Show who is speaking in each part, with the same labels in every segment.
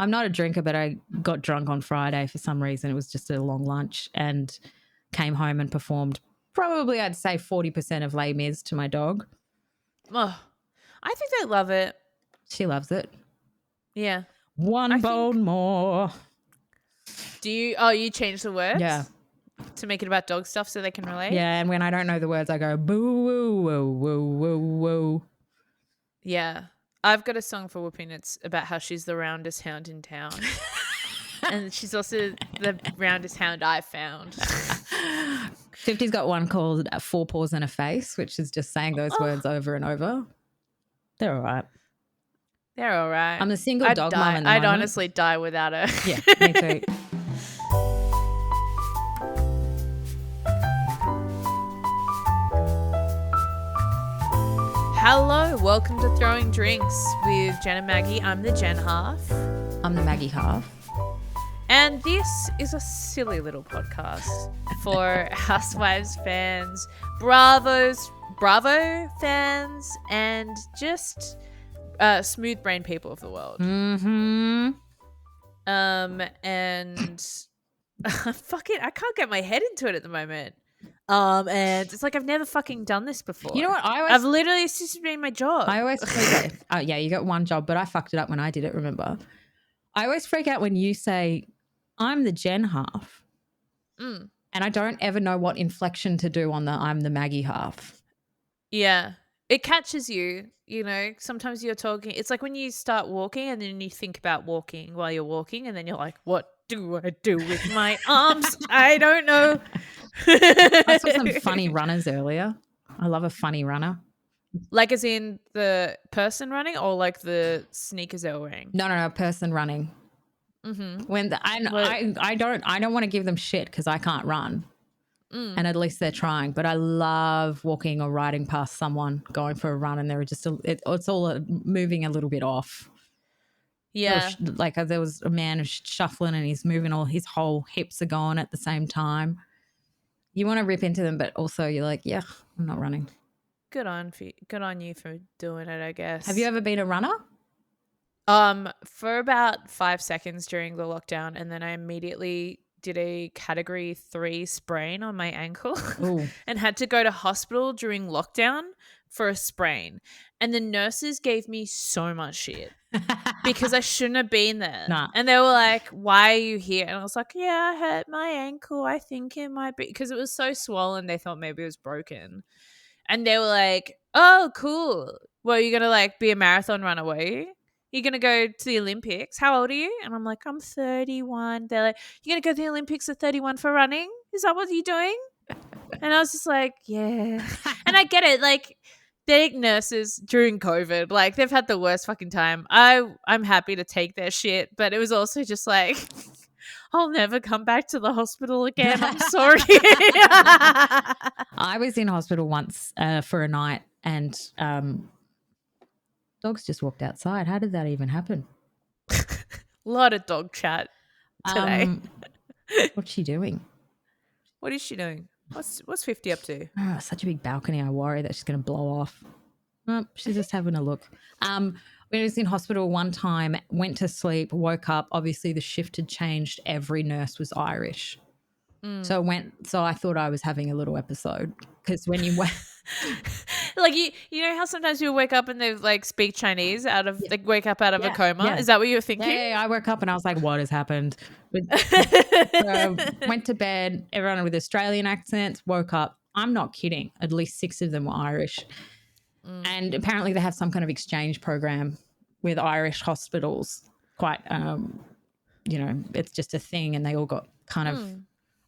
Speaker 1: I'm not a drinker, but I got drunk on Friday for some reason. It was just a long lunch and came home and performed probably, I'd say, 40% of Les Mis to my dog.
Speaker 2: Oh, I think they love it.
Speaker 1: She loves it.
Speaker 2: Yeah.
Speaker 1: One bone more.
Speaker 2: Do you? Oh, you change the words?
Speaker 1: Yeah.
Speaker 2: To make it about dog stuff so they can relate?
Speaker 1: Yeah, and when I don't know the words, I go boo, woo, woo, woo, woo, woo.
Speaker 2: Yeah. I've got a song for Whooping. It's about how she's the roundest hound in town. And she's also the roundest hound I've found.
Speaker 1: 50's got one called Four Paws and a Face, which is just saying those words over and over. They're all right.
Speaker 2: They're all right.
Speaker 1: I'm a single dog mum in the
Speaker 2: I'd
Speaker 1: moment.
Speaker 2: honestly die without her.
Speaker 1: Yeah, me too.
Speaker 2: Hello, welcome to Throwing Drinks with Jen and Maggie. I'm the Jen half.
Speaker 1: I'm the Maggie half.
Speaker 2: And this is a silly little podcast for Housewives fans, Bravo fans, and just smooth brain people of the world.
Speaker 1: Mm-hmm.
Speaker 2: And I can't get my head into it at the moment. And it's like I've never fucking done this before.
Speaker 1: You know what?
Speaker 2: I've literally, it's just been my job.
Speaker 1: I always freak out. Oh, yeah, you got one job, but I fucked it up when I did it, remember? I always freak out when you say, I'm the Jen half.
Speaker 2: Mm.
Speaker 1: And I don't ever know what inflection to do on the I'm the Maggie half.
Speaker 2: Yeah. It catches you, you know, sometimes you're talking. It's like when you start walking and then you think about walking while you're walking and then you're like, what do I do with my arms? I don't know.
Speaker 1: I saw some funny runners earlier. I love a funny runner.
Speaker 2: Like as in the person running or like the sneakers they're wearing?
Speaker 1: No, person running.
Speaker 2: Mm-hmm.
Speaker 1: When I don't want to give them shit because I can't run. And at least they're trying. But I love walking or riding past someone going for a run and they're just it's all moving a little bit off.
Speaker 2: Yeah.
Speaker 1: Like there was a man shuffling and he's moving, all his whole hips are going at the same time. You want to rip into them, but also you're like, yeah, I'm not running.
Speaker 2: Good on you for doing it, I guess.
Speaker 1: Have you ever been a runner?
Speaker 2: For about 5 seconds during the lockdown, and then I immediately did a category 3 sprain on my ankle and had to go to hospital during lockdown for a sprain. And the nurses gave me so much shit because I shouldn't have been there.
Speaker 1: Nah.
Speaker 2: And they were like, why are you here? And I was like, yeah, I hurt my ankle. I think it might be because it was so swollen. They thought maybe it was broken. And they were like, oh, cool. Well, you're going to like be a marathon runner, were you? You're going to go to the Olympics. How old are you? And I'm like, I'm 31. They're like, you're going to go to the Olympics at 31 for running? Is that what you're doing? And I was just like, yeah. And I get it. Like, they're nurses during COVID. Like, they've had the worst fucking time. I'm happy to take their shit. But it was also just like, I'll never come back to the hospital again. I'm sorry.
Speaker 1: I was in hospital once for a night and dogs just walked outside. How did that even happen?
Speaker 2: A lot of dog chat today.
Speaker 1: What's she doing?
Speaker 2: What is she doing? What's 50 up to?
Speaker 1: Oh, such a big balcony. I worry that she's going to blow off. Oh, she's just having a look. When I was in hospital one time, went to sleep, woke up. Obviously, the shift had changed. Every nurse was Irish. So I thought I was having a little episode because when you went,
Speaker 2: like you know how sometimes you wake up and they like speak Chinese like wake up out of a coma.
Speaker 1: Yeah.
Speaker 2: Is that what you were thinking?
Speaker 1: Yeah, I woke up and I was like, what has happened? So went to bed. Everyone with Australian accents woke up. I'm not kidding. At least 6 of them were Irish, and apparently they have some kind of exchange program with Irish hospitals. Quite, it's just a thing, and they all got kind of.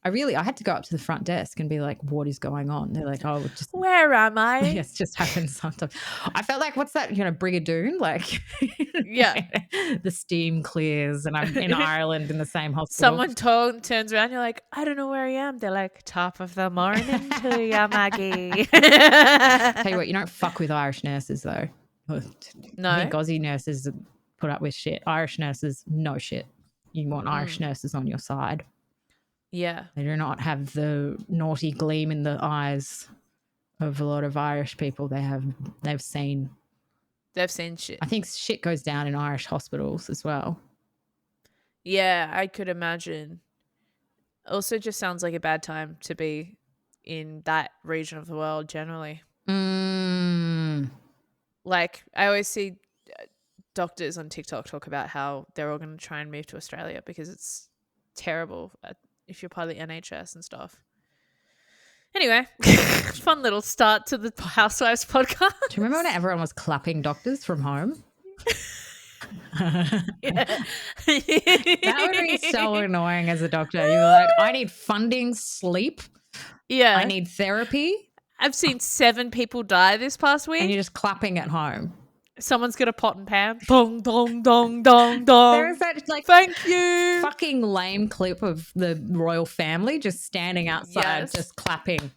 Speaker 1: I had to go up to the front desk and be like, what is going on? They're like, oh, just
Speaker 2: where am I?
Speaker 1: Yes, just happens sometimes. I felt like, what's that, Brigadoon? Like,
Speaker 2: yeah,
Speaker 1: the steam clears and I'm in Ireland in the same hospital.
Speaker 2: Someone turns around, you're like, I don't know where I am. They're like, top of the morning to ya, Maggie.
Speaker 1: Tell you what, you don't fuck with Irish nurses though.
Speaker 2: No.
Speaker 1: I think Aussie nurses put up with shit. Irish nurses, no shit. You want Irish nurses on your side.
Speaker 2: Yeah.
Speaker 1: They do not have the naughty gleam in the eyes of a lot of Irish people. They've seen
Speaker 2: shit.
Speaker 1: I think shit goes down in Irish hospitals as well.
Speaker 2: Yeah, I could imagine. Also just sounds like a bad time to be in that region of the world generally.
Speaker 1: Mm.
Speaker 2: Like, I always see doctors on TikTok talk about how they're all going to try and move to Australia because it's terrible if you're part of the NHS and stuff. Anyway, fun little start to the Housewives podcast.
Speaker 1: Do you remember when everyone was clapping doctors from home?
Speaker 2: Yeah.
Speaker 1: That would be so annoying as a doctor. You were like, I need funding, sleep,
Speaker 2: Yeah.
Speaker 1: I need therapy,
Speaker 2: I've seen 7 people die this past week.
Speaker 1: and you're just clapping at home.
Speaker 2: Someone's got a pot and pan. Dong, dong, dong, dong, dong.
Speaker 1: There is that like
Speaker 2: Thank you.
Speaker 1: fucking lame clip of the royal family just standing outside,
Speaker 2: Yes.
Speaker 1: just clapping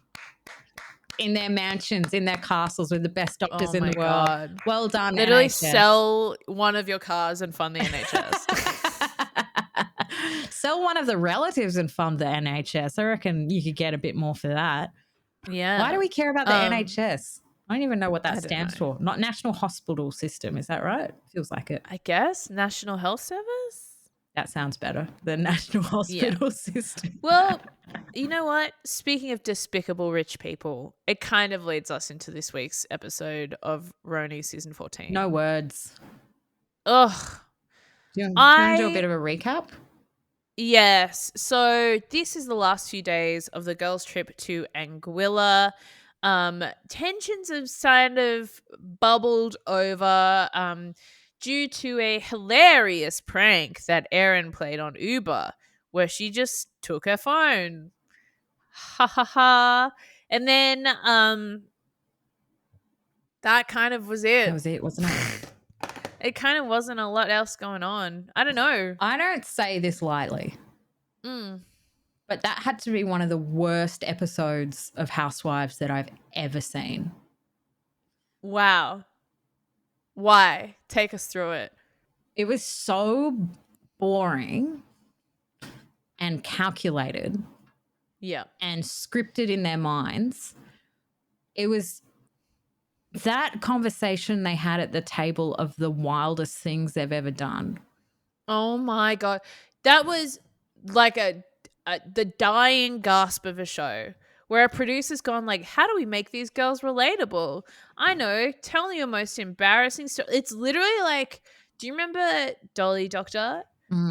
Speaker 1: in their mansions, in their castles with the best doctors
Speaker 2: Oh
Speaker 1: in
Speaker 2: my
Speaker 1: the world.
Speaker 2: God.
Speaker 1: Well done,
Speaker 2: Literally
Speaker 1: NHS.
Speaker 2: sell one of your cars and fund the NHS.
Speaker 1: Sell one of the relatives and fund the NHS. I reckon you could get a bit more for that.
Speaker 2: Yeah.
Speaker 1: Why do we care about the NHS? I don't even know what
Speaker 2: I
Speaker 1: that
Speaker 2: don't
Speaker 1: stands
Speaker 2: know.
Speaker 1: for. Not National Hospital System. Is that right? Feels like it.
Speaker 2: I guess National Health Service?
Speaker 1: That sounds better than National Hospital System.
Speaker 2: Well, you know what? Speaking of despicable rich people, it kind of leads us into this week's episode of RHONY season 14.
Speaker 1: No words.
Speaker 2: Ugh.
Speaker 1: Do you want to do a bit of a recap?
Speaker 2: Yes. So this is the last few days of the girls' trip to Anguilla. Tensions have kind of bubbled over due to a hilarious prank that Erin played on Uber, where she just took her phone. Ha ha ha. And then that kind of was it.
Speaker 1: That was it, wasn't it?
Speaker 2: It kind of wasn't a lot else going on. I don't know.
Speaker 1: I don't say this lightly, but that had to be one of the worst episodes of Housewives that I've ever seen.
Speaker 2: Wow. Why? Take us through it.
Speaker 1: It was so boring and calculated.
Speaker 2: Yeah.
Speaker 1: And scripted in their minds. It was that conversation they had at the table of the wildest things they've ever done.
Speaker 2: Oh my God. That was like the dying gasp of a show where a producer's gone like, how do we make these girls relatable? I know. Tell me your most embarrassing story. It's literally like, do you remember Dolly Doctor?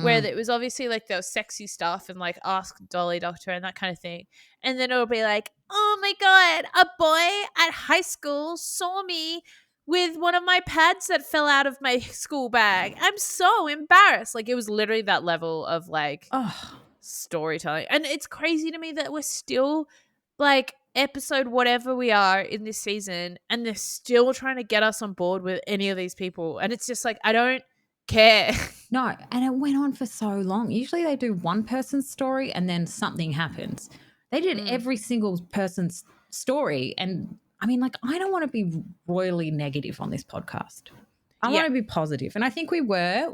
Speaker 2: Where it was obviously like there was sexy stuff and like Ask Dolly Doctor and that kind of thing. And then it'll be like, oh my God, a boy at high school saw me with one of my pads that fell out of my school bag. I'm so embarrassed. Like it was literally that level of like storytelling. And it's crazy to me that we're still like episode whatever we are in this season and they're still trying to get us on board with any of these people. And it's just like, I don't care.
Speaker 1: No, and it went on for so long. Usually they do one person's story and then something happens. They did every single person's story. And I mean, like, I don't want to be royally negative on this podcast. I want to be positive. And I think we are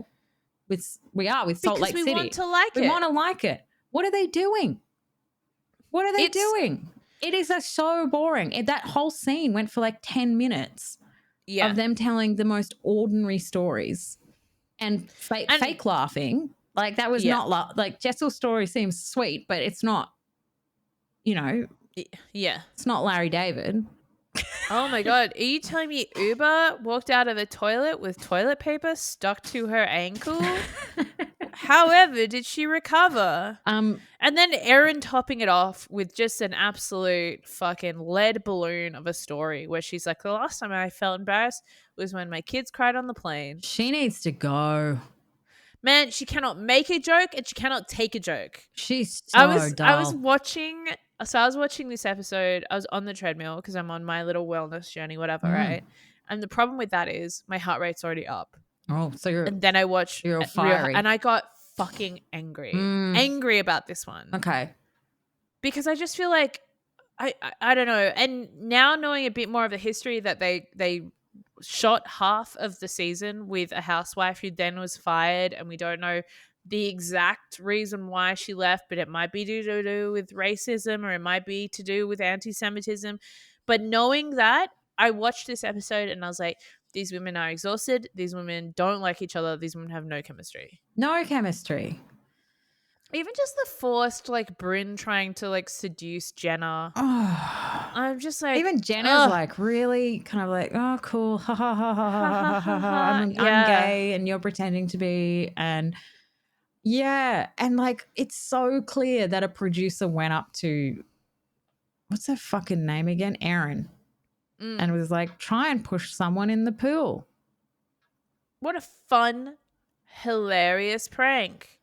Speaker 1: with Salt Lake City.
Speaker 2: We want to like it.
Speaker 1: We want to like it. What are they doing? What are they doing? It is so boring. That whole scene went for like 10 minutes of them telling the most ordinary stories. And fake laughing, like that was not like Jessel's story seems sweet, but it's not, it's not Larry David.
Speaker 2: Oh my God. Are you telling me Uber walked out of the toilet with toilet paper stuck to her ankle? However, did she recover? And then Erin topping it off with just an absolute fucking lead balloon of a story where she's like, the last time I felt embarrassed was when my kids cried on the plane.
Speaker 1: She needs to go.
Speaker 2: Man, she cannot make a joke and she cannot take a joke.
Speaker 1: She's so dull.
Speaker 2: I was watching this episode. I was on the treadmill because I'm on my little wellness journey, whatever, right? And the problem with that is my heart rate's already up.
Speaker 1: Oh, so
Speaker 2: and then I watched
Speaker 1: you're fiery.
Speaker 2: and I got fucking angry about this one.
Speaker 1: Okay.
Speaker 2: Because I just feel like I don't know. And now knowing a bit more of the history that they shot half of the season with a housewife who then was fired, and we don't know the exact reason why she left, but it might be to do with racism or it might be to do with anti-Semitism. But knowing that, I watched this episode and I was like, these women are exhausted. These women don't like each other. These women have no chemistry.
Speaker 1: No chemistry.
Speaker 2: Even just the forced like Bryn trying to like seduce Jenna.
Speaker 1: Oh.
Speaker 2: I'm just like,
Speaker 1: Even Jenna's
Speaker 2: ugh.
Speaker 1: like really kind of like, oh, cool. Ha ha ha ha
Speaker 2: Ha
Speaker 1: ha
Speaker 2: ha
Speaker 1: ha
Speaker 2: ha
Speaker 1: ha ha.
Speaker 2: ha.
Speaker 1: I'm
Speaker 2: Yeah.
Speaker 1: gay and you're pretending to be. And yeah. And like, it's so clear that a producer went up to, what's her fucking name again? Erin. And was like, try and push someone in the pool.
Speaker 2: What a fun, hilarious prank.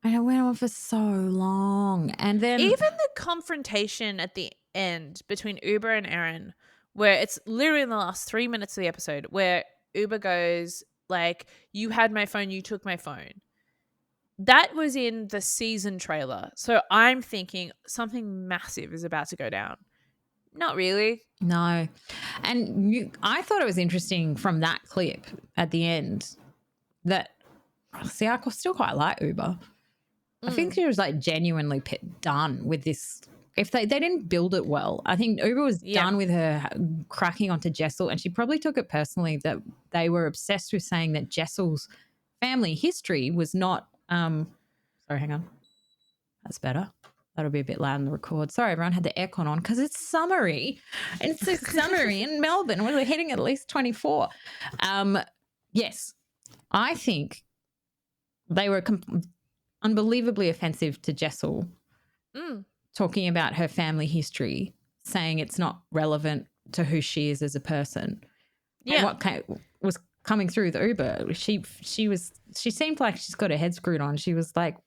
Speaker 1: And it went on for so long. And then
Speaker 2: Even the confrontation at the end between Uber and Erin, where it's literally in the last 3 minutes of the episode, where Uber goes like, you had my phone, you took my phone. That was in the season trailer. So I'm thinking something massive is about to go down. Not really.
Speaker 1: no. And I thought it was interesting from that clip at the end that, see, I still quite like Uber. I think she was like genuinely done with this. If they didn't build it well, I think Uber was done with her cracking onto Jessel, and she probably took it personally that they were obsessed with saying that Jessel's family history was not. Sorry, hang on. That's better. That'll be a bit loud in the record. Sorry, everyone had the aircon on because it's summery. It's so summery in Melbourne. We're hitting at least 24. Yes, I think they were unbelievably offensive to Jessel, talking about her family history, saying it's not relevant to who she is as a person. Yeah. And what was coming through the Uber, she seemed like she's got her head screwed on. She was like,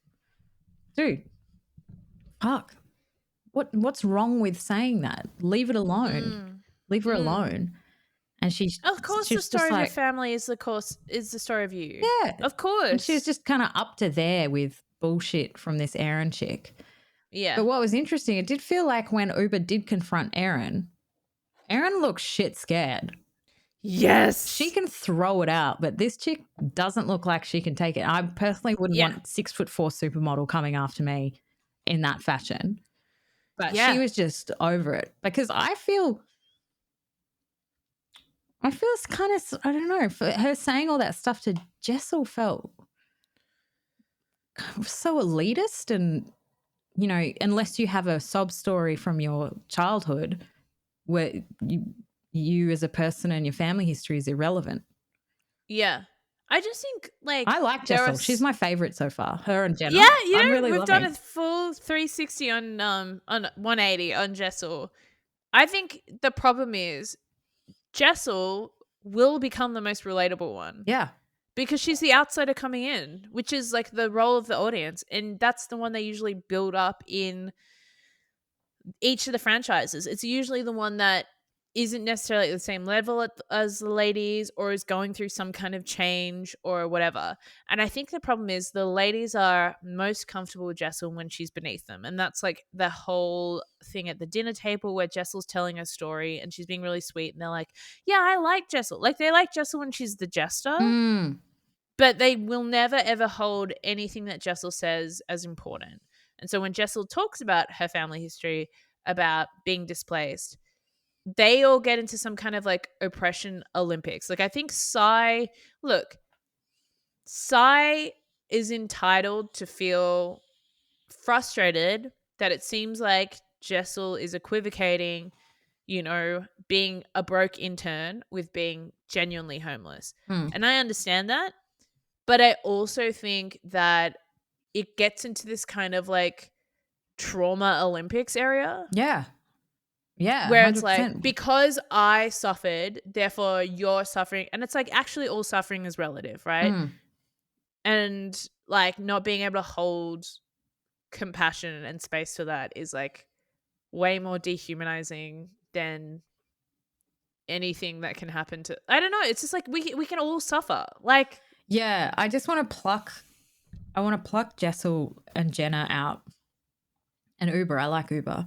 Speaker 1: dude, fuck. What's wrong with saying that? Leave it alone. Leave her alone. And
Speaker 2: of course, the story of your family is the story of you.
Speaker 1: Yeah,
Speaker 2: of course.
Speaker 1: And she was just kind of up to there with bullshit from this Erin chick.
Speaker 2: Yeah.
Speaker 1: But what was interesting, it did feel like when Uber did confront Erin looked shit scared.
Speaker 2: Yes.
Speaker 1: She can throw it out, but this chick doesn't look like she can take it. I personally wouldn't want 6'4" supermodel coming after me in that fashion. But she was just over it because I feel it's kind of, I don't know, for her saying all that stuff to Jessel felt so elitist, and, you know, unless you have a sob story from your childhood where you as a person and your family history is irrelevant.
Speaker 2: Yeah. I just think, like,
Speaker 1: I like Jessel. She's my favorite so far. Her and Jenna.
Speaker 2: Yeah,
Speaker 1: I'm really
Speaker 2: we've
Speaker 1: loving.
Speaker 2: done a full 360 on 180 on Jessel. I think the problem is Jessel will become the most relatable one.
Speaker 1: Yeah.
Speaker 2: Because she's the outsider coming in, which is like the role of the audience. And that's the one they usually build up in each of the franchises. It's usually the one that isn't necessarily at the same level as the ladies, or is going through some kind of change or whatever. And I think the problem is the ladies are most comfortable with Jessel when she's beneath them. And that's like the whole thing at the dinner table where Jessel's telling her story and she's being really sweet. And they're like, yeah, I like Jessel. Like, they like Jessel when she's the jester. But they will never, ever hold anything that Jessel says as important. And so when Jessel talks about her family history, about being displaced, they all get into some kind of like oppression Olympics. Like, I think Sai is entitled to feel frustrated that it seems like Jessel is equivocating, you know, being a broke intern with being genuinely homeless. And I understand that. But I also think that it gets into this kind of like trauma Olympics area.
Speaker 1: Yeah. Yeah.
Speaker 2: Where
Speaker 1: 100%.
Speaker 2: it's like, because I suffered, therefore you're suffering. And it's like, actually all suffering is relative, right? And like not being able to hold compassion and space for that is like way more dehumanizing than anything that can happen to, I don't know. It's just like we can all suffer. Like,
Speaker 1: yeah, I just want to pluck Jessel and Jenna out. And Uber, I like Uber.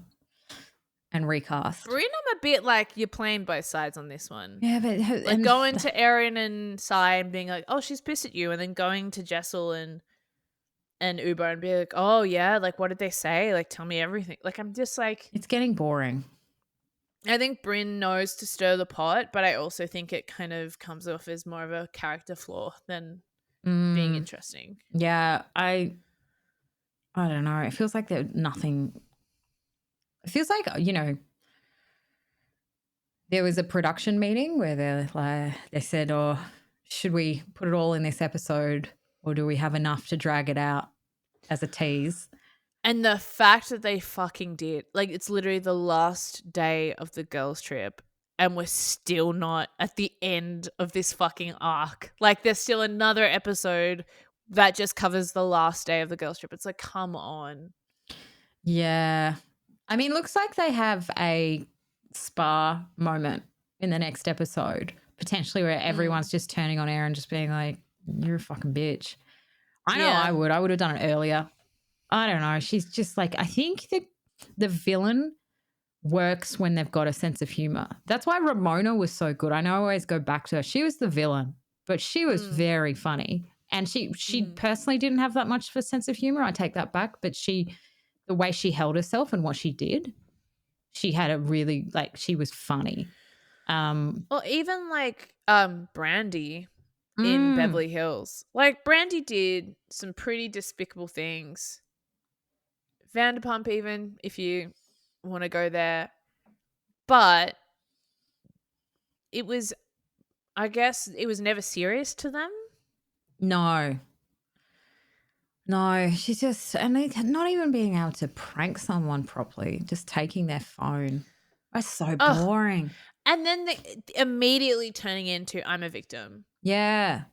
Speaker 1: And recast.
Speaker 2: Bryn, I'm a bit like, you're playing both sides on this one.
Speaker 1: Yeah, but
Speaker 2: like going to Erin and Sai and being like, oh, she's pissed at you, and then going to Jessel and Uber and be like, oh yeah, like what did they say? Like, tell me everything. Like, I'm just like,
Speaker 1: it's getting boring.
Speaker 2: I think Bryn knows to stir the pot, but I also think it kind of comes off as more of a character flaw than being interesting.
Speaker 1: Yeah, I I don't know. It feels like there's nothing. It feels like, there was a production meeting where they said, "Oh, should we put it all in this episode, or do we have enough to drag it out as a tease?"
Speaker 2: And the fact that they fucking did, like, it's literally the last day of the girls' trip, and we're still not at the end of this fucking arc. Like, there's still another episode that just covers the last day of the girls' trip. It's like, come on.
Speaker 1: Yeah. I mean, looks like they have a spa moment in the next episode, potentially, where everyone's just turning on Erin, just being like, "You're a fucking bitch." I know
Speaker 2: Yeah.
Speaker 1: I would have done it earlier. I don't know. She's just like, I think the villain works when they've got a sense of humor. That's why Ramona was so good. I know I always go back to her. She was the villain, but she was very funny. And she personally didn't have that much of a sense of humor. I take that back. But the way she held herself and what she did, she had a really, like, she was funny.
Speaker 2: Well, even like Brandy in Beverly Hills. Like, Brandy did some pretty despicable things. Vanderpump, even, if you want to go there. But it was, I guess, it was never serious to them.
Speaker 1: No, she's just, and not even being able to prank someone properly, just taking their phone. That's so boring.
Speaker 2: And then immediately turning into, I'm a victim.
Speaker 1: Yeah.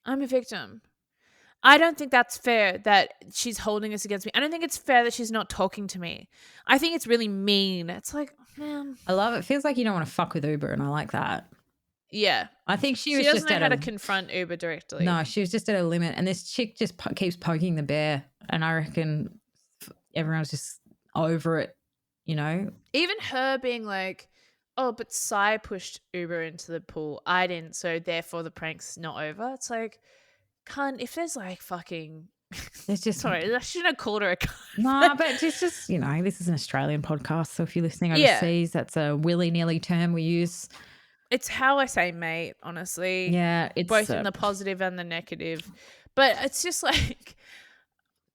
Speaker 2: I'm a victim. I don't think that's fair that she's holding this against me. I don't think it's fair that she's not talking to me. I think it's really mean. It's like, man.
Speaker 1: I love it. Feels like you don't want to fuck with Uber, and I like that.
Speaker 2: Yeah.
Speaker 1: I think she was
Speaker 2: doesn't
Speaker 1: just
Speaker 2: know
Speaker 1: at
Speaker 2: how to confront Uber directly.
Speaker 1: No, she was just at a limit, and this chick just keeps poking the bear, and I reckon everyone's just over it,
Speaker 2: Even her being like, oh, but Sai pushed Uber into the pool. I didn't, so therefore the prank's not over. It's like, if there's like fucking...
Speaker 1: There's just...
Speaker 2: Sorry, I shouldn't have called her a cunt.
Speaker 1: No, but just this is an Australian podcast, so if you're listening overseas, that's a willy-nilly term we use.
Speaker 2: It's how I say mate, honestly.
Speaker 1: Yeah, it's...
Speaker 2: both in the positive and the negative. But it's just like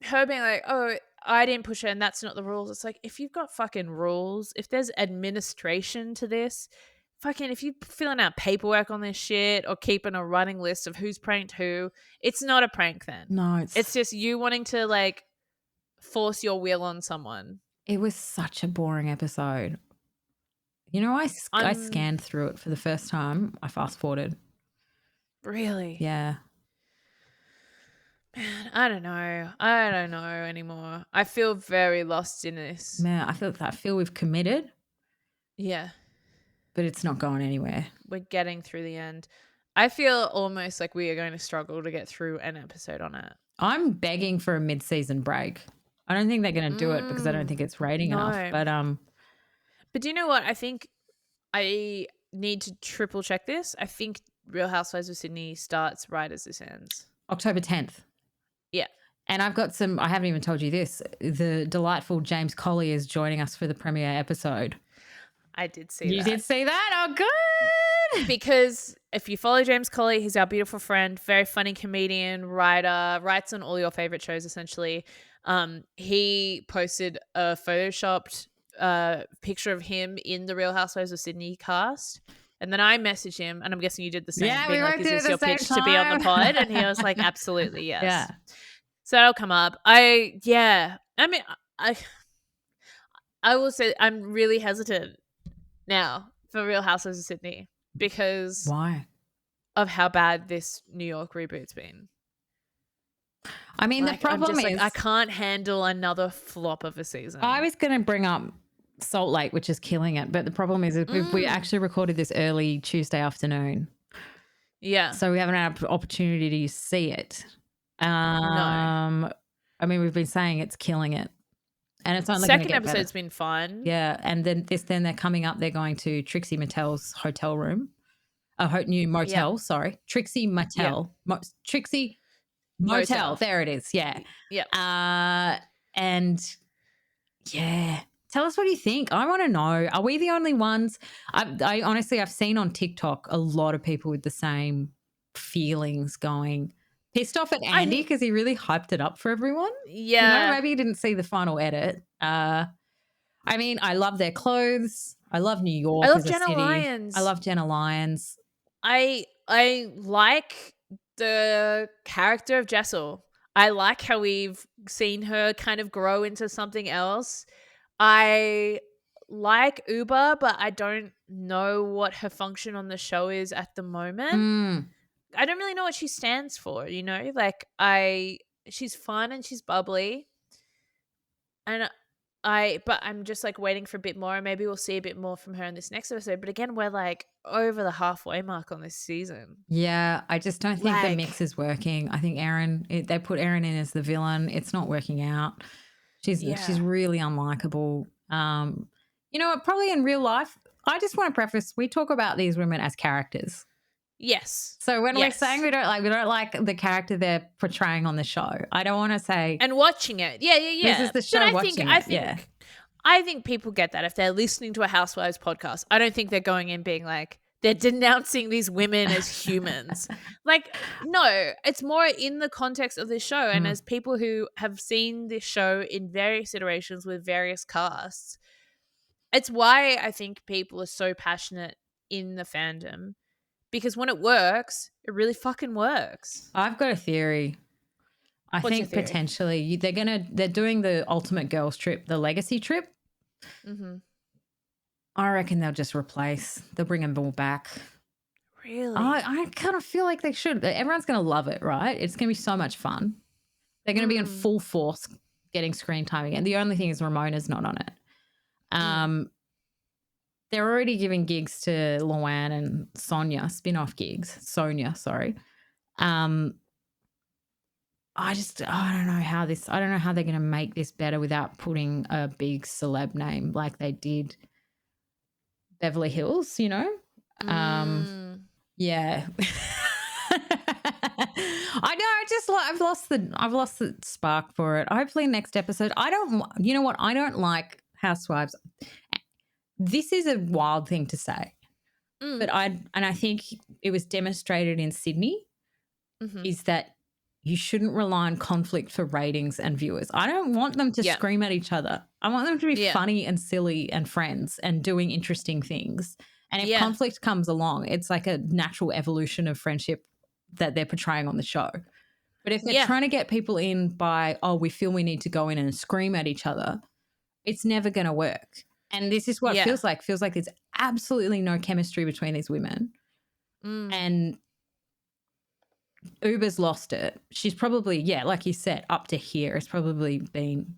Speaker 2: her being like, oh, I didn't push her and that's not the rules. It's like, if you've got fucking rules, if there's administration to this, fucking, if you're filling out paperwork on this shit or keeping a running list of who's pranked who, it's not a prank then.
Speaker 1: No,
Speaker 2: it's just you wanting to like force your will on someone.
Speaker 1: It was such a boring episode. I scanned through it for the first time. I fast forwarded.
Speaker 2: Really?
Speaker 1: Yeah.
Speaker 2: Man, I don't know anymore. I feel very lost in this.
Speaker 1: Man, I feel we've committed.
Speaker 2: Yeah.
Speaker 1: But it's not going anywhere.
Speaker 2: We're getting through the end. I feel almost like we are going to struggle to get through an episode on it.
Speaker 1: I'm begging for a mid-season break. I don't think they're going to do it because I don't think it's rating enough.
Speaker 2: But do you know what? I think I need to triple check this. I think Real Housewives of Sydney starts right as this ends.
Speaker 1: October 10th.
Speaker 2: Yeah.
Speaker 1: And I've got I haven't even told you this. The delightful James Colley is joining us for the premiere episode.
Speaker 2: I did see that.
Speaker 1: You did see that? Oh, good.
Speaker 2: Because if you follow James Colley, he's our beautiful friend, very funny comedian, writer, writes on all your favorite shows, essentially. He posted a photoshopped picture of him in the Real Housewives of Sydney cast. And then I messaged him, and I'm guessing you did the same.
Speaker 1: Yeah,
Speaker 2: being
Speaker 1: we
Speaker 2: like,
Speaker 1: worked
Speaker 2: is this your pitch to be on the pod? And he was like, absolutely, yes.
Speaker 1: Yeah.
Speaker 2: So that'll come up. I mean, I will say I'm really hesitant now for Real Housewives of Sydney because
Speaker 1: why?
Speaker 2: Of how bad this New York reboot's been.
Speaker 1: I mean, the problem is
Speaker 2: I can't handle another flop of a season.
Speaker 1: I was going to bring up Salt Lake, which is killing it, but the problem is we actually recorded this early Tuesday afternoon.
Speaker 2: Yeah.
Speaker 1: So we haven't had an opportunity to see it. No. I mean, we've been saying it's killing it. And it's only
Speaker 2: second episode's been fun.
Speaker 1: Yeah. And then they're coming up, they're going to Trixie Mattel's hotel room. New motel,
Speaker 2: yeah.
Speaker 1: Sorry. Trixie Mattel. Yeah. Trixie Motel. There it is. Yeah.
Speaker 2: Yeah.
Speaker 1: And yeah. Tell us what you think. I want to know. Are we the only ones? I honestly, I've seen on TikTok a lot of people with the same feelings going, Pissed off at Andy because he really hyped it up for everyone.
Speaker 2: Yeah.
Speaker 1: Maybe he didn't see the final edit. I mean, I love their clothes. I love New York.
Speaker 2: I love
Speaker 1: as a
Speaker 2: Jenna
Speaker 1: city.
Speaker 2: Lyons.
Speaker 1: I love Jenna Lyons.
Speaker 2: I like the character of Jessel. I like how we've seen her kind of grow into something else. I like Uber, but I don't know what her function on the show is at the moment. I don't really know what she stands for, Like she's fun and she's bubbly. And but I'm just like waiting for a bit more. Maybe we'll see a bit more from her in this next episode. But again, we're like over the halfway mark on this season.
Speaker 1: Yeah, I just don't think the mix is working. I think they put Erin in as the villain. It's not working out. She's really unlikable. You know what? Probably in real life, I just want to preface, we talk about these women as characters.
Speaker 2: Yes.
Speaker 1: So when we're saying we don't like the character they're portraying on the show, I don't want to say
Speaker 2: and watching it. Yeah.
Speaker 1: This is the show.
Speaker 2: I think people get that if they're listening to a Housewives podcast. I don't think they're going in being like they're denouncing these women as humans. Like, no, it's more in the context of this show. And as people who have seen this show in various iterations with various casts, it's why I think people are so passionate in the fandom. Because when it works, it really fucking works.
Speaker 1: I've got a theory. I think potentially they're doing the ultimate girls trip, the legacy trip.
Speaker 2: Mm-hmm.
Speaker 1: I reckon they'll just replace. They'll bring them all back.
Speaker 2: Really?
Speaker 1: I kind of feel like they should. Everyone's going to love it, right? It's going to be so much fun. They're going to be in full force getting screen time again. The only thing is Ramona's not on it. They're already giving gigs to Luann and Sonia, spin-off gigs. Sonia, sorry. I don't know how they're going to make this better without putting a big celeb name like they did Beverly Hills, Yeah. I know. I've lost the spark for it. Hopefully next episode. You know what? I don't like Housewives. This is a wild thing to say, but I think it was demonstrated in Sydney is that you shouldn't rely on conflict for ratings and viewers. I don't want them to scream at each other. I want them to be funny and silly and friends and doing interesting things. And if conflict comes along, it's like a natural evolution of friendship that they're portraying on the show. But if they're trying to get people in by, we feel we need to go in and scream at each other, it's never going to work. And this is what it feels like. Feels like there's absolutely no chemistry between these women. And Uber's lost it. She's probably, like you said, up to here. It's probably been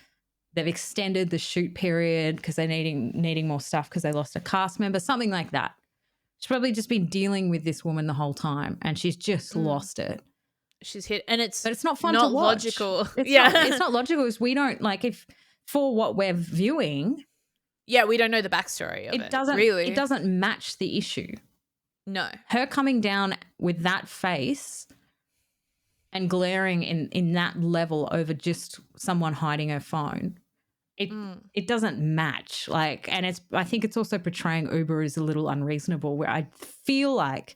Speaker 1: – they've extended the shoot period because they're needing more stuff because they lost a cast member, something like that. She's probably just been dealing with this woman the whole time and she's just lost it.
Speaker 2: She's hit – and it's
Speaker 1: not fun to watch.
Speaker 2: Logical.
Speaker 1: It's not logical because we don't – like if for what we're viewing –
Speaker 2: yeah, we don't know the backstory of it.
Speaker 1: It doesn't match the issue.
Speaker 2: No.
Speaker 1: Her coming down with that face and glaring in that level over just someone hiding her phone, it doesn't match. Like, and I think it's also portraying Uber as a little unreasonable, where I feel like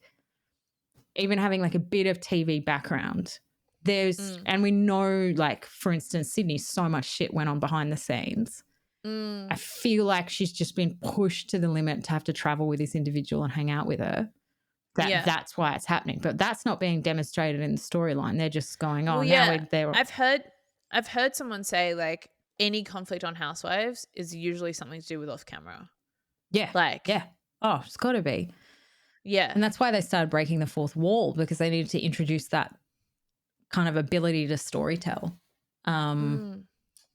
Speaker 1: even having like a bit of TV background, and we know, like, for instance, Sydney, so much shit went on behind the scenes. I feel like she's just been pushed to the limit to have to travel with this individual and hang out with her. That's why it's happening. But that's not being demonstrated in the storyline. They're just going, now they're...
Speaker 2: I've heard someone say, like, any conflict on Housewives is usually something to do with off camera.
Speaker 1: Yeah. Oh, it's got to be.
Speaker 2: Yeah.
Speaker 1: And that's why they started breaking the fourth wall, because they needed to introduce that kind of ability to storytell.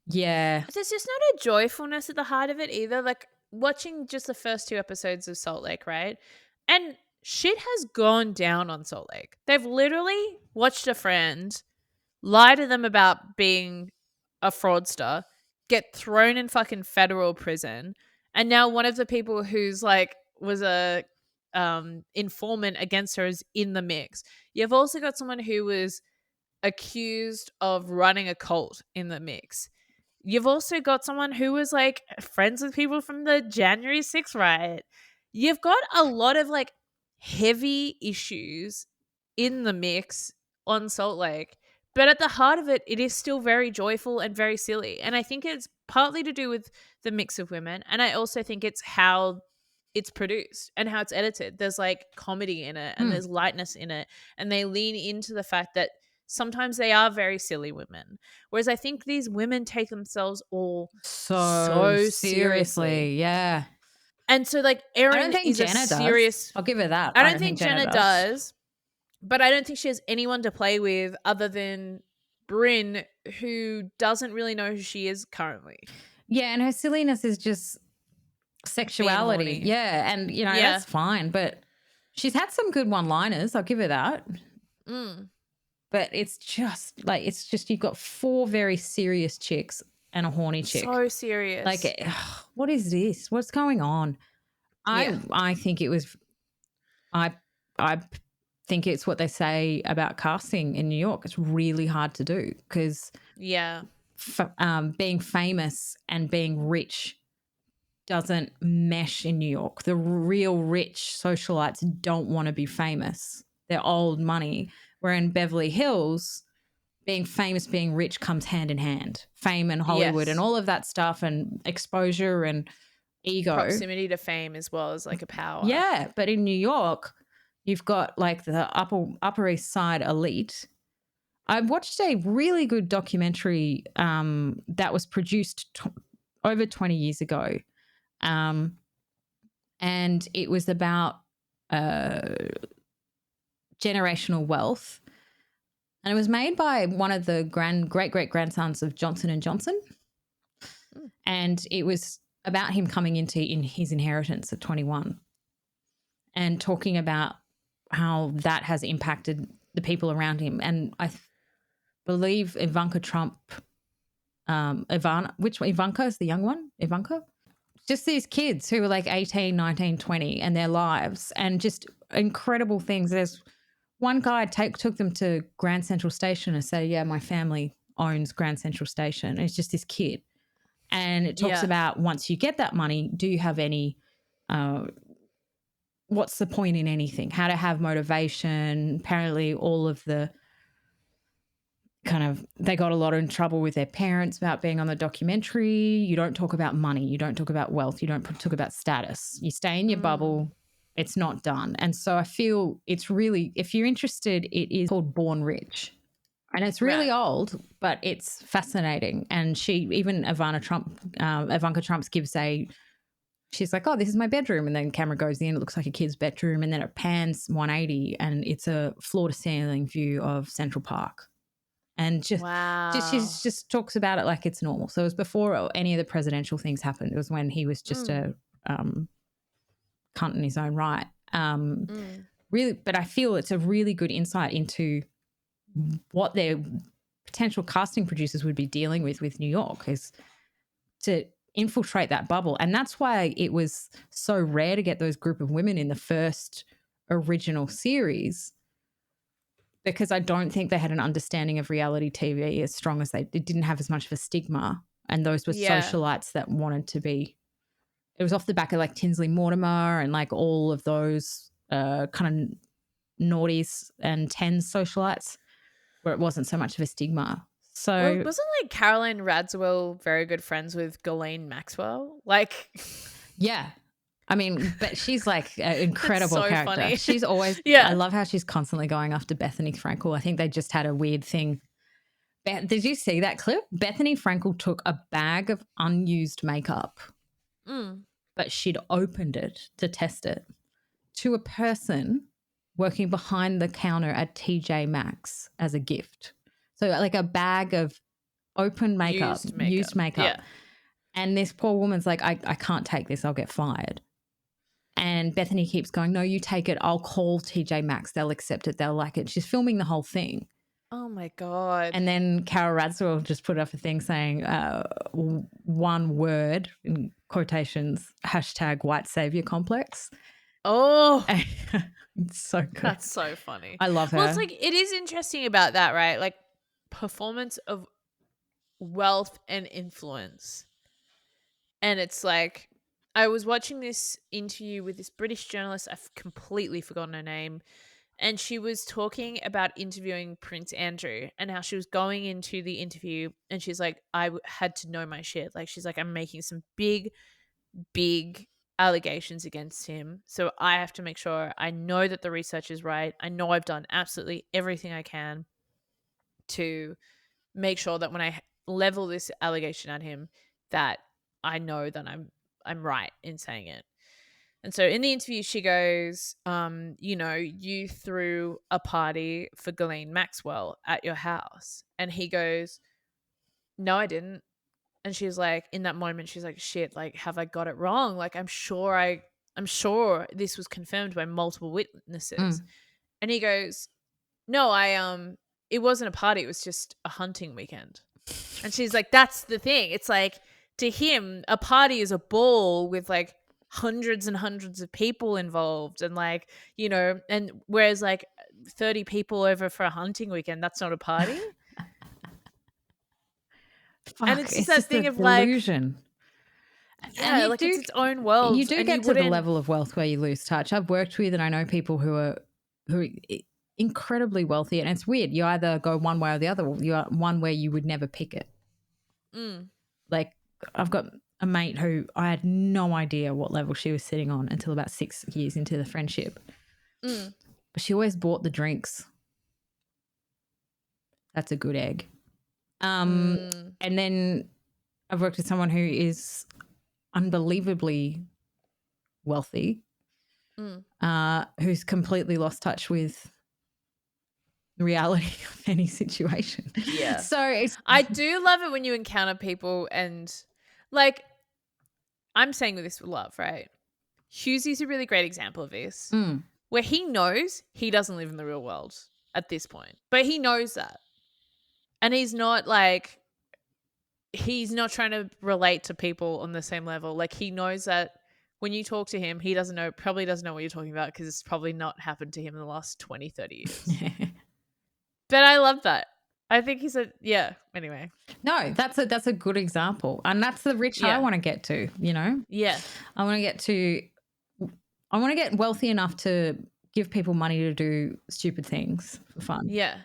Speaker 1: Yeah.
Speaker 2: But there's just not a joyfulness at the heart of it either. Like, watching just the first 2 episodes of Salt Lake, right? And shit has gone down on Salt Lake. They've literally watched a friend lie to them about being a fraudster, get thrown in fucking federal prison, and now one of the people who's like was a informant against her is in the mix. You've also got someone who was accused of running a cult in the mix. You've also got someone who was like friends with people from the January 6th riot. You've got a lot of like heavy issues in the mix on Salt Lake. But at the heart of it, it is still very joyful and very silly. And I think it's partly to do with the mix of women. And I also think it's how it's produced and how it's edited. There's like comedy in it and there's lightness in it. And they lean into the fact that sometimes they are very silly women. Whereas I think these women take themselves all so seriously.
Speaker 1: Yeah.
Speaker 2: And so like
Speaker 1: I
Speaker 2: Erin
Speaker 1: don't think
Speaker 2: is
Speaker 1: Jenna
Speaker 2: a serious.
Speaker 1: does. I'll give her that.
Speaker 2: I don't think Jenna does. But I don't think she has anyone to play with other than Bryn, who doesn't really know who she is currently.
Speaker 1: Yeah, and her silliness is just sexuality.
Speaker 2: horny.
Speaker 1: Yeah, and you know,
Speaker 2: Yeah.
Speaker 1: that's fine, but she's had some good one-liners. I'll give her that. But it's just you've got 4 very serious chicks and a horny chick.
Speaker 2: So serious.
Speaker 1: Like, what is this? What's going on? I think it was. I think it's what they say about casting in New York. It's really hard to do because being famous and being rich doesn't mesh in New York. The real rich socialites don't want to be famous. They're old money. Where in Beverly Hills, being famous, being rich comes hand in hand. Fame and Hollywood and all of that stuff and exposure and ego.
Speaker 2: Proximity to fame as well as like a power.
Speaker 1: Yeah, but in New York, you've got like the Upper East Side elite. I watched a really good documentary that was produced over 20 years ago. And it was about generational wealth. And it was made by one of the great-great-grandsons of Johnson & Johnson. And it was about him coming into his inheritance at 21 and talking about how that has impacted the people around him. And I believe Ivanka Trump, Ivanka is the young one? Ivanka? Just these kids who were like 18, 19, 20 and their lives and just incredible things. There's one guy took them to Grand Central Station and said, yeah, my family owns Grand Central Station. And it's just this kid. And it talks about once you get that money, do you have any what's the point in anything? How to have motivation. Apparently all of the they got a lot in trouble with their parents about being on the documentary. You don't talk about money. You don't talk about wealth. You don't talk about status. You stay in your bubble. It's not done. And so I feel it's really, if you're interested, it is called Born Rich. And it's really old, but it's fascinating. And Ivanka Trump gives she's like, oh, this is my bedroom. And then camera goes in, it looks like a kid's bedroom. And then it pans 180 and it's a floor to ceiling view of Central Park. And she just talks about it like it's normal. So it was before any of the presidential things happened. It was when he was just a cunt in his own right. Really, but I feel it's a really good insight into what their potential casting producers would be dealing with New York, is to infiltrate that bubble. And that's why it was so rare to get those group of women in the first original series, because I don't think they had an understanding of reality TV as strong as it didn't have as much of a stigma. And those were socialites that wanted to be, it was off the back of like Tinsley Mortimer and like all of those kind of naughties and tens socialites where it wasn't so much of a stigma. So
Speaker 2: wasn't like Caroline Radziwill very good friends with Ghislaine Maxwell? Like,
Speaker 1: yeah. I mean, but she's like an incredible character.
Speaker 2: Funny.
Speaker 1: She's always, I love how she's constantly going after Bethany Frankel. I think they just had a weird thing. Did you see that clip? Bethany Frankel took a bag of unused makeup, but she'd opened it to test it to a person working behind the counter at TJ Maxx as a gift. So like a bag of open makeup, used makeup.
Speaker 2: Yeah.
Speaker 1: And this poor woman's like, I can't take this. I'll get fired. And Bethany keeps going, no, you take it. I'll call TJ Maxx. They'll accept it. They'll like it. She's filming the whole thing.
Speaker 2: Oh, my God.
Speaker 1: And then Carol Radziwill just put up a thing saying one word, in quotations, hashtag white savior complex.
Speaker 2: Oh.
Speaker 1: It's so good.
Speaker 2: That's so funny.
Speaker 1: I love her.
Speaker 2: Well, it's like, it is interesting about that, right? Like performance of wealth and influence. And it's like, I was watching this interview with this British journalist. I've completely forgotten her name. And she was talking about interviewing Prince Andrew and how she was going into the interview and she's like, had to know my shit. Like, she's like, I'm making some big, big allegations against him. So I have to make sure I know that the research is right. I know I've done absolutely everything I can to make sure that when I level this allegation at him, that I know that I'm right in saying it. And so in the interview, she goes, you threw a party for Ghislaine Maxwell at your house. And he goes, no, I didn't. And she's like, in that moment, she's like, shit, like, have I got it wrong? Like, I'm sure this was confirmed by multiple witnesses. And he goes, no, it wasn't a party. It was just a hunting weekend. And she's like, that's the thing. It's like, to him, a party is a ball with like hundreds and hundreds of people involved. And like, and whereas like 30 people over for a hunting weekend, that's not a party.
Speaker 1: Fuck,
Speaker 2: and it's just thing of
Speaker 1: delusion.
Speaker 2: Yeah, like it's its own world.
Speaker 1: You do get to the level of wealth where you lose touch. I've worked with and I know people who are incredibly wealthy, and it's weird. You either go one way or the other. You are one where you would never pick it. Like, I've got a mate who I had no idea what level she was sitting on until about 6 years into the friendship. But she always bought the drinks. That's a good egg. And then I've worked with someone who is unbelievably wealthy, who's completely lost touch with the reality of any situation.
Speaker 2: Yeah.
Speaker 1: So
Speaker 2: I do love it when you encounter people and like, I'm saying this with love, right? Hughesy's a really great example of this, where he knows he doesn't live in the real world at this point, but he knows that. And he's not trying to relate to people on the same level. Like, he knows that when you talk to him, he probably doesn't know what you're talking about because it's probably not happened to him in the last 20, 30 years. But I love that. I think he said, yeah, anyway.
Speaker 1: No, that's a good example. And that's the rich I want to get to,
Speaker 2: Yeah.
Speaker 1: I want to get wealthy enough to give people money to do stupid things for fun.
Speaker 2: Yeah.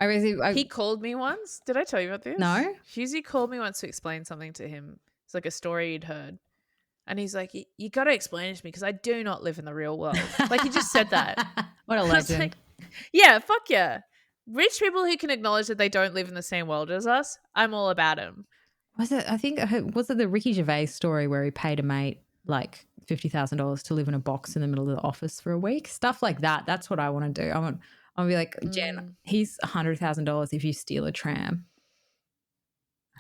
Speaker 2: He called me once. Did I tell you about this?
Speaker 1: No.
Speaker 2: Hughes called me once to explain something to him. It's like a story he'd heard. And he's like, you got to explain it to me because I do not live in the real world. Like, he just said that.
Speaker 1: What a legend.
Speaker 2: Like, yeah, fuck yeah. Rich people who can acknowledge that they don't live in the same world as us, I'm all about him.
Speaker 1: Was it the Ricky Gervais story where he paid a mate like $50,000 to live in a box in the middle of the office for a week? Stuff like that. That's what I want to do. I'll be like, Jen, he's $100,000 if you steal a tram.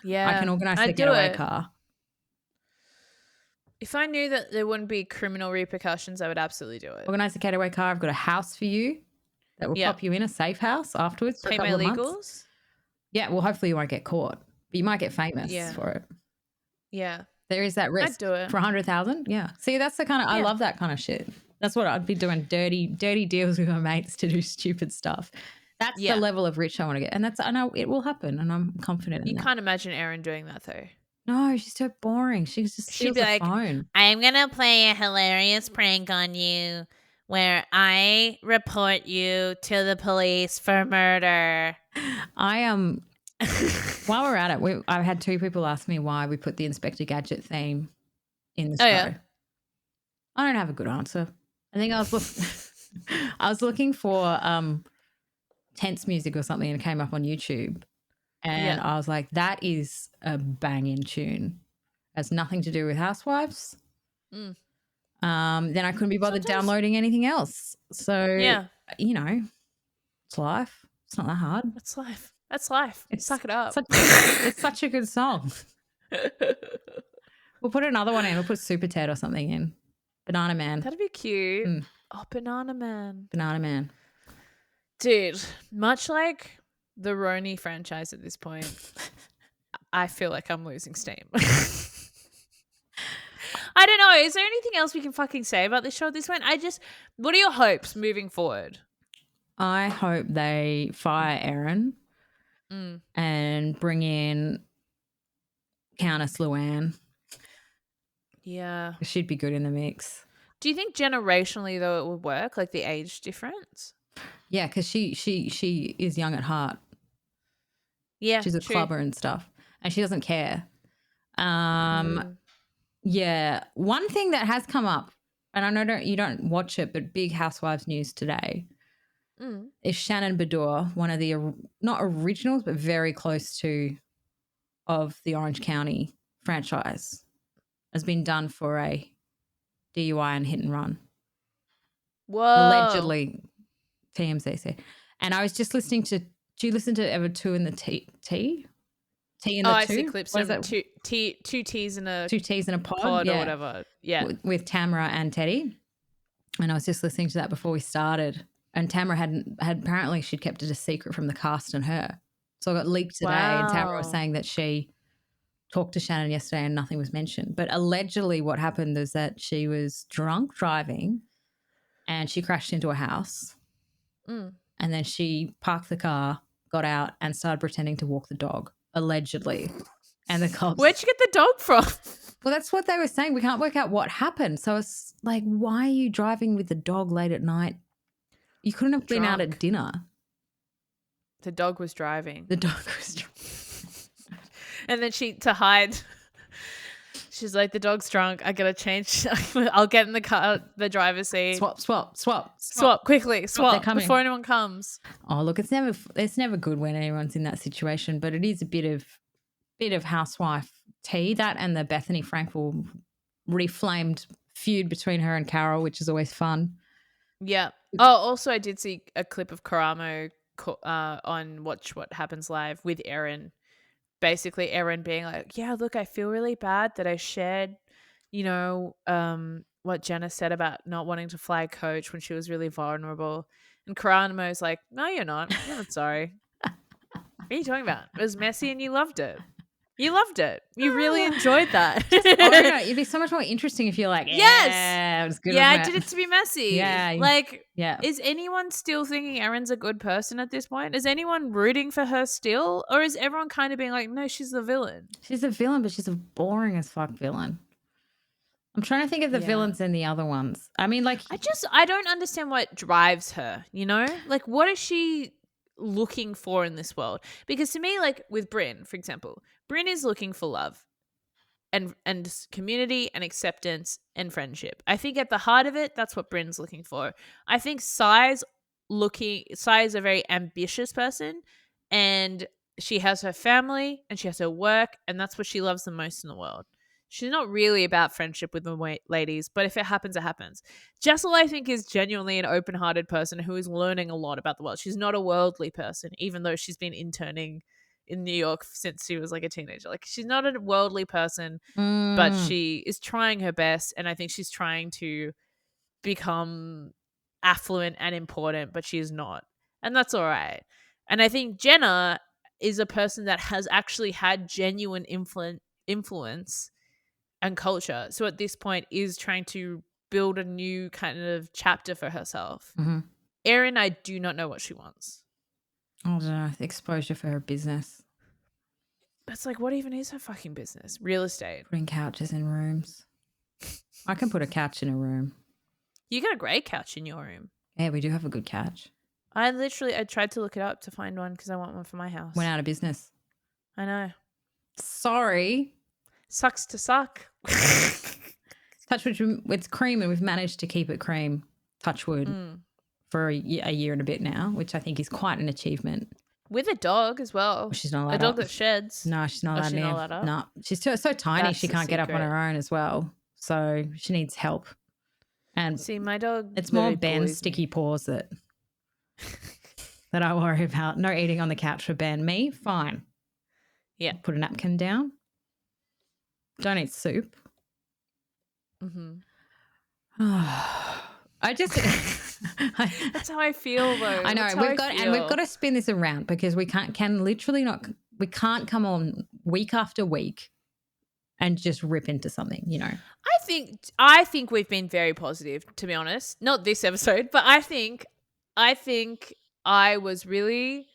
Speaker 2: Yeah.
Speaker 1: I can organise the getaway car.
Speaker 2: If I knew that there wouldn't be criminal repercussions, I would absolutely do it.
Speaker 1: Organise the getaway car. I've got a house for you that will pop you in, a safe house afterwards for a couple of months. Pay my legals? Yeah, well, hopefully you won't get caught, but you might get famous for it.
Speaker 2: Yeah.
Speaker 1: There is that risk.
Speaker 2: I'd do it.
Speaker 1: For $100,000? Yeah. See, that's the kind of, I love that kind of shit. That's what I'd be doing, dirty deals with my mates to do stupid stuff. That's the level of rich I want to get. And I know it will happen, and I'm confident in that.
Speaker 2: You can't imagine Erin doing that though.
Speaker 1: No, she's so boring. She'd be like, phone.
Speaker 2: I'm going to play a hilarious prank on you where I report you to the police for murder.
Speaker 1: While we're at it, I've had 2 people ask me why we put the Inspector Gadget theme in the show. Yeah. I don't have a good answer. I think I was looking for tense music or something, and it came up on YouTube. And I was like, that is a banging tune. It has nothing to do with Housewives. Then I couldn't be bothered downloading anything else. So, it's life. It's not that hard.
Speaker 2: It's life. That's life. Suck it up.
Speaker 1: It's such a good song. We'll put another one in. We'll put Super Ted or something in. Banana Man.
Speaker 2: That'd be cute. Oh, Banana Man.
Speaker 1: Banana Man.
Speaker 2: Dude, much like the RHONY franchise at this point, I feel like I'm losing steam. I don't know. Is there anything else we can fucking say about this show at this point? What are your hopes moving forward?
Speaker 1: I hope they fire Erin and bring in Countess Luann.
Speaker 2: Yeah.
Speaker 1: She'd be good in the mix.
Speaker 2: Do you think generationally, though, it would work, like the age difference?
Speaker 1: Yeah, because she is young at heart.
Speaker 2: Yeah,
Speaker 1: She's a
Speaker 2: true.
Speaker 1: clubber and stuff, and she doesn't care.
Speaker 2: Mm.
Speaker 1: Yeah. One thing that has come up, and I know you don't watch it, but big Housewives news today is Shannon Bedour, one of the not originals, but very close to of the Orange County franchise, has been done for a DUI and hit and run.
Speaker 2: Whoa.
Speaker 1: Allegedly, TMZ said. And I was just listening to. Do you listen to ever Two in the Tea? Tea in the
Speaker 2: I
Speaker 1: Two?
Speaker 2: see clips
Speaker 1: What is
Speaker 2: of
Speaker 1: that?
Speaker 2: two T's in a
Speaker 1: Two T's in a pod,
Speaker 2: pod
Speaker 1: yeah.
Speaker 2: or whatever. Yeah.
Speaker 1: With Tamara and Teddy. And I was just listening to that before we started. And Tamara had apparently she'd kept it a secret from the cast and her. So it got leaked today.
Speaker 2: Wow.
Speaker 1: And Tamara was saying that she talked to Shannon yesterday and nothing was mentioned. But allegedly what happened is that she was drunk driving and she crashed into a house. And then she parked the car, got out and started pretending to walk the dog, allegedly. And the cops.
Speaker 2: Where'd you get the dog from?
Speaker 1: Well, that's what they were saying. We can't work out what happened. So it's like, why are you driving with the dog late at night? You couldn't have been out at dinner.
Speaker 2: The dog was driving.
Speaker 1: The dog was driving.
Speaker 2: And then to hide, she's like, the dog's drunk. I gotta change. I'll get in the car, the driver's seat.
Speaker 1: Swap
Speaker 2: Quickly. Swap before anyone comes.
Speaker 1: Oh, look, it's never good when anyone's in that situation, but it is a bit of housewife tea. That and the Bethany Frankel reflamed feud between her and Carol, which is always fun.
Speaker 2: Yeah. Oh, also I did see a clip of Karamo on Watch What Happens Live with Erin. Basically, Erin being like, yeah, look, I feel really bad that I shared, what Jenna said about not wanting to fly coach when she was really vulnerable. And Karamo's like, no, you're not. You're not sorry. What are you talking about? It was messy and you loved it. You loved it. You really enjoyed that.
Speaker 1: It'd be so much more interesting if you're like, yeah, it was good.
Speaker 2: Yeah, I did it to be messy.
Speaker 1: Yeah.
Speaker 2: Like,
Speaker 1: yeah.
Speaker 2: Is anyone still thinking Erin's a good person at this point? Is anyone rooting for her still? Or is everyone kind of being like, no, she's the villain?
Speaker 1: She's a villain, but she's a boring as fuck villain. I'm trying to think of the villains and the other ones. I mean, like,
Speaker 2: I don't understand what drives her, Like, what is she looking for in this world? Because to me, like with Brynn, for example, Brynn is looking for love and community and acceptance and friendship. I think at the heart of it, that's what Brynn's looking for. I think Sai's a very ambitious person, and she has her family and she has her work, and that's what she loves the most in the world. She's not really about friendship with the ladies, but if it happens, it happens. Jessel, I think, is genuinely an open-hearted person who is learning a lot about the world. She's not a worldly person, even though she's been interning in New York since she was like a teenager. Like, she's not a worldly person, but she is trying her best, and I think she's trying to become affluent and important, but she is not. And that's all right. And I think Jenna is a person that has actually had genuine influence and culture. So at this point is trying to build a new kind of chapter for herself. Erin, I do not know what she wants.
Speaker 1: I don't know, exposure for her business.
Speaker 2: That's like, what even is her fucking business? Real estate.
Speaker 1: Putting couches in rooms. I can put a couch in a room.
Speaker 2: You got a great couch in your room.
Speaker 1: Yeah, we do have a good couch.
Speaker 2: I tried to look it up to find one because I want one for my house.
Speaker 1: Went out of business.
Speaker 2: I know.
Speaker 1: Sorry.
Speaker 2: Sucks to suck.
Speaker 1: Touch wood, it's cream and we've managed to keep it cream, touch wood, for a year and a bit now, which I think is quite an achievement.
Speaker 2: With a dog as well.
Speaker 1: She's not allowed
Speaker 2: a dog that sheds.
Speaker 1: No, she's not allowed.
Speaker 2: She's not allowed up?
Speaker 1: No, she's so tiny.
Speaker 2: That's
Speaker 1: she can't get up on her own as well. So she needs help. And
Speaker 2: see, my dog.
Speaker 1: It's more Ben's sticky paws that I worry about. No eating on the couch for Ben. Me, fine.
Speaker 2: Yeah.
Speaker 1: Put a napkin down. Don't eat soup. I just
Speaker 2: that's how I feel though.
Speaker 1: I know we've got to spin this around because we can't come on week after week and just rip into something,
Speaker 2: I think we've been very positive, to be honest. Not this episode, but I think I was really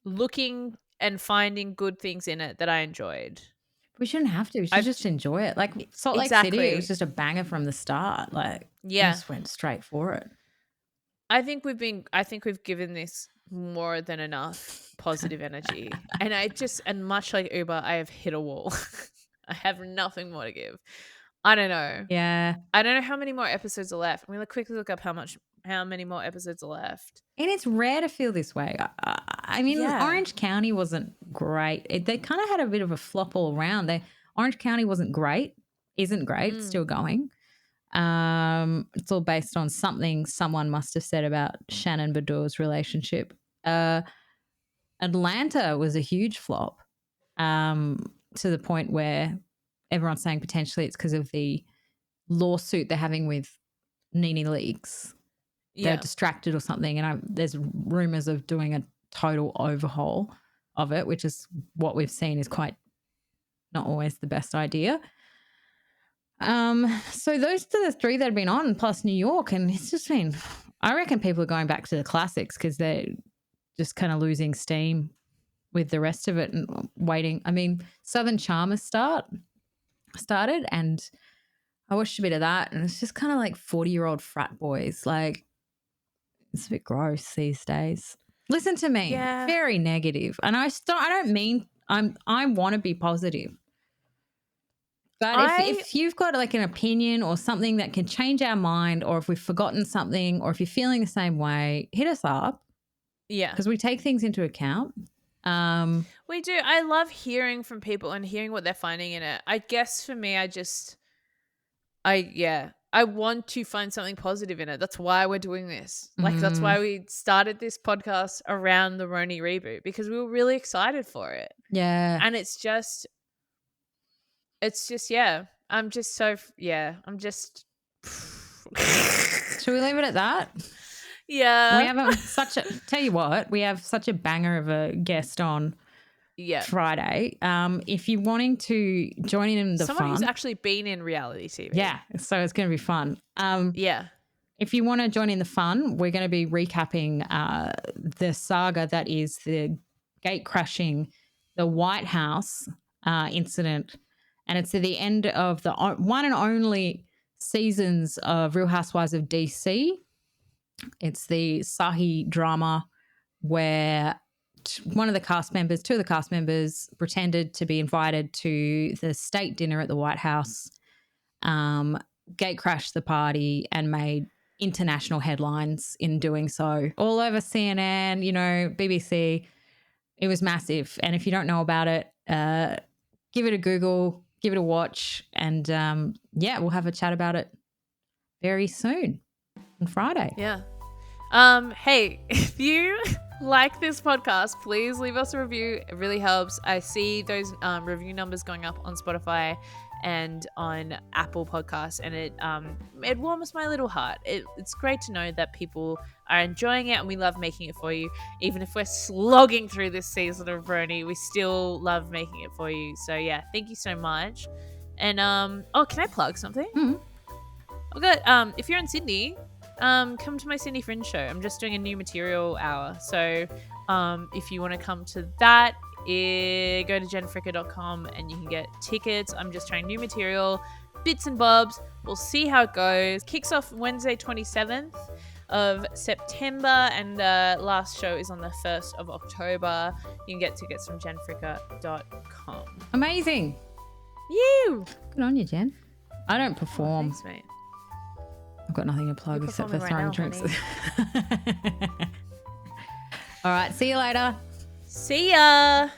Speaker 2: looking and finding good things in it that I enjoyed.
Speaker 1: We shouldn't have to. We should just enjoy it. Like Salt Lake City, it was just a banger from the start. Like, just went straight for it.
Speaker 2: I think we've given this more than enough positive energy. And much like Uber, I have hit a wall. I have nothing more to give. I don't know.
Speaker 1: Yeah.
Speaker 2: I don't know how many more episodes are left. I'm going to quickly look up how many more episodes are left.
Speaker 1: And it's rare to feel this way. I mean,
Speaker 2: Yeah.
Speaker 1: Orange County wasn't great. They kind of had a bit of a flop all around. Orange County isn't great. It's still going. It's all based on something someone must have said about Shannon Bedour's relationship. Atlanta was a huge flop, to the point where everyone's saying potentially it's because of the lawsuit they're having with Nene Leakes. They're distracted or something, and there's rumors of doing a total overhaul of it, which is what we've seen is quite not always the best idea. So those are the three that have been on, plus New York, and it's just been, I reckon people are going back to the classics because they're just kind of losing steam with the rest of it and waiting. I mean, Southern Charmers started, and I watched a bit of that, and it's just kind of like 40-year-old frat boys. Like, it's a bit gross these days. Listen to me.
Speaker 2: Yeah.
Speaker 1: Very negative. And I don't mean I want to be positive. But if you've got like an opinion or something that can change our mind, or if we've forgotten something, or if you're feeling the same way, hit us up.
Speaker 2: Yeah.
Speaker 1: Because we take things into account.
Speaker 2: We do. I love hearing from people and hearing what they're finding in it. I guess for me, I want to find something positive in it. That's why we're doing this. Like, that's why we started this podcast around the RHONY reboot, because we were really excited for it.
Speaker 1: Yeah.
Speaker 2: And it's just, yeah. I'm just.
Speaker 1: Should we leave it at that?
Speaker 2: Yeah.
Speaker 1: We have tell you what, we have such a banger of a guest on Friday. If you're wanting to join in the
Speaker 2: someone
Speaker 1: fun,
Speaker 2: who's actually been in reality TV.
Speaker 1: Yeah, so it's going to be fun.
Speaker 2: Yeah.
Speaker 1: If you want to join in the fun, we're going to be recapping the saga that is the gate crashing, the White House incident, and it's at the end of the one and only seasons of Real Housewives of DC. It's the Sahi drama where two of the cast members pretended to be invited to the state dinner at the White House, gate crashed the party and made international headlines in doing so. All over CNN, BBC. It was massive. And if you don't know about it, give it a Google, give it a watch, and we'll have a chat about it very soon on Friday.
Speaker 2: Yeah. Hey, if you like this podcast, please leave us a review. It really helps. I see those review numbers going up on Spotify and on Apple Podcasts, and it warms my little heart. It's great to know that people are enjoying it, and we love making it for you. Even if we're slogging through this season of RHONY, we still love making it for you. So yeah, thank you so much. And can I plug something?
Speaker 1: Mm-hmm.
Speaker 2: I've got if you're in Sydney, come to my Sydney Fringe show. I'm just doing a new material hour. So if you want to come to that, go to jenfricker.com and you can get tickets. I'm just trying new material, bits and bobs. We'll see how it goes. Kicks off Wednesday 27th of September, and last show is on the 1st of October. You can get tickets from jenfricker.com.
Speaker 1: Amazing.
Speaker 2: You.
Speaker 1: Good on you, Jen. I don't perform.
Speaker 2: Thanks, mate.
Speaker 1: I've got nothing to plug
Speaker 2: You're
Speaker 1: except for
Speaker 2: performing
Speaker 1: throwing
Speaker 2: right now,
Speaker 1: drinks. All right. See you later.
Speaker 2: See ya.